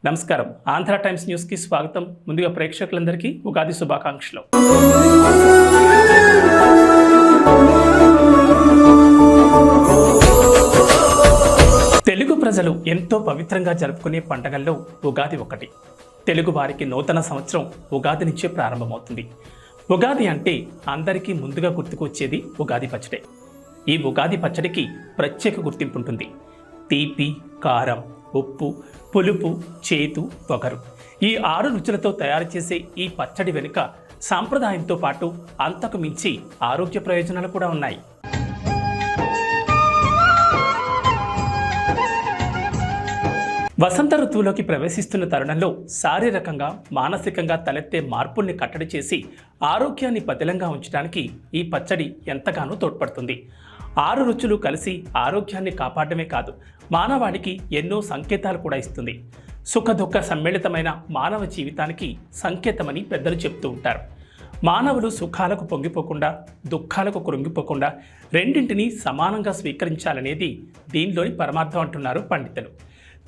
నమస్కారం. Andhra times news కి స్వాగతం. ముందుగా ప్రేక్షకులందరికీ ఉగాది శుభాకాంక్షలు. తెలుగు ప్రజలు ఎంతో పవిత్రంగా జరుపుకునే పండుగల్లో ఉగాది ఒకటి. తెలుగు వారికి నూతన సంవత్సరం ఉగాది నుంచే ప్రారంభమవుతుంది. ఉగాది అంటే అందరికీ ముందుగా గుర్తుకొచ్చేది ఉగాది పచ్చడే. ఈ ఉగాది పచ్చడికి ప్రత్యేక గుర్తింపు ఉంటుంది. తీపి, కారం, ఉప్పు, పులుపు, చేదు, వగరు ఈ 6 రుచులతో తయారు చేసే ఈ పచ్చడి వెనుక సాంప్రదాయంతో పాటు అంతకు మించి ఆరోగ్య ప్రయోజనాలు కూడా ఉన్నాయి. వసంత ఋతువులోకి ప్రవేశిస్తున్న తరుణంలో శారీరకంగా, మానసికంగా తలెత్తే మార్పుల్ని కట్టడి చేసి ఆరోగ్యాన్ని పదిలంగా ఉంచడానికి ఈ పచ్చడి ఎంతగానో తోడ్పడుతుంది. 6 రుచులు కలిసి ఆరోగ్యాన్ని కాపాడమే కాదు, మానవాళికి ఎన్నో సంకేతాలు కూడా ఇస్తుంది. సుఖదుఖ సమ్మిళితమైన మానవ జీవితానికి సంకేతమని పెద్దలు చెప్తూ ఉంటారు. మానవులు సుఖాలకు పొంగిపోకుండా, దుఃఖాలకు కృంగిపోకుండా రెండింటినీ సమానంగా స్వీకరించాలనేది దీనిలోని పరమార్థం అంటున్నారు పండితులు.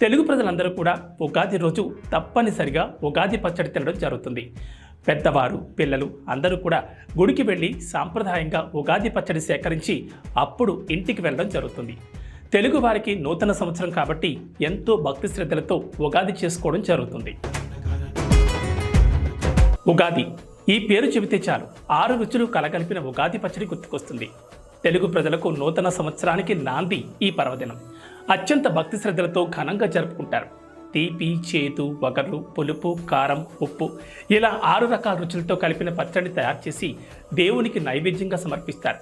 తెలుగు ప్రజలందరూ కూడా ఉగాది రోజు తప్పనిసరిగా ఉగాది పచ్చడి తినడం జరుగుతుంది. పెద్దవారు, పిల్లలు అందరూ కూడా గుడికి వెళ్ళి సాంప్రదాయంగా ఉగాది పచ్చడి సేకరించి అప్పుడు ఇంటికి వెళ్ళడం జరుగుతుంది. తెలుగు వారికి నూతన సంవత్సరం కాబట్టి ఎంతో భక్తి శ్రద్ధలతో ఉగాది చేసుకోవడం జరుగుతుంది. ఉగాది ఈ పేరు చెబితే చాలు 6 రుచులు కలగలిపిన ఉగాది పచ్చడి గుర్తుకొస్తుంది. తెలుగు ప్రజలకు నూతన సంవత్సరానికి నాంది ఈ పర్వదినం. అత్యంత భక్తి శ్రద్ధలతో ఘనంగా జరుపుకుంటారు. తీపి, చేదు, వగరు, పులుపు, కారం, ఉప్పు ఇలా 6 రకాల రుచులతో కలిపిన పచ్చడిని తయారు చేసి దేవునికి నైవేద్యంగా సమర్పిస్తారు.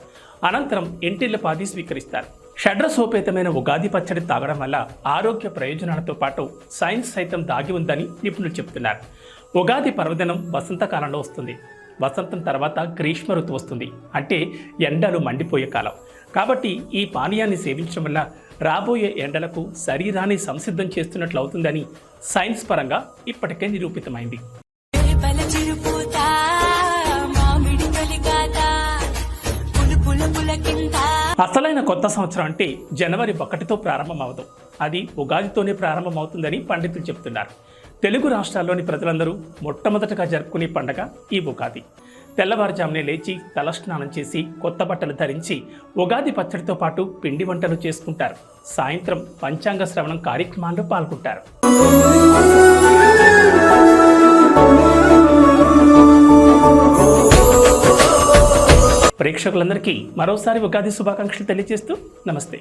అనంతరం ఇంటిల్లపాది స్వీకరిస్తారు. షడ్రసోపేతమైన ఉగాది పచ్చడి తాగడం వల్ల ఆరోగ్య ప్రయోజనాలతో పాటు సైన్స్ సైతం దాగి ఉందని నిపుణులు చెబుతున్నారు. ఉగాది పర్వదినం వసంతకాలంలో వస్తుంది. వసంతం తర్వాత గ్రీష్మ ఋతువు వస్తుంది. అంటే ఎండలు మండిపోయే కాలం. కాబట్టి ఈ పానీయాన్ని సేవించడం వల్ల రాబోయే ఎండలకు శరీరాన్ని సంసిద్ధం చేస్తున్నట్లు అవుతుందని సైన్స్ పరంగా ఇప్పటికే నిరూపితమైంది. అసలైన కొత్త సంవత్సరం అంటే జనవరి 1తో ప్రారంభమవదు. అది ఉగాదితోనే ప్రారంభమవుతుందని పండితులు చెప్తున్నారు. తెలుగు రాష్ట్రాల్లోని ప్రజలందరూ మొట్టమొదటగా జరుపుకునే పండగ ఈ ఉగాది. తెల్లవారుజామునే లేచి తలస్నానం చేసి కొత్త బట్టలు ధరించి ఉగాది పచ్చడితో పాటు పిండి వంటలు చేసుకుంటారు. సాయంత్రం పంచాంగ శ్రవణం కార్యక్రమాల్లో పాల్గొంటారు. ప్రేక్షకులందరికీ మరోసారి ఉగాది శుభాకాంక్షలు తెలియజేస్తూ నమస్తే.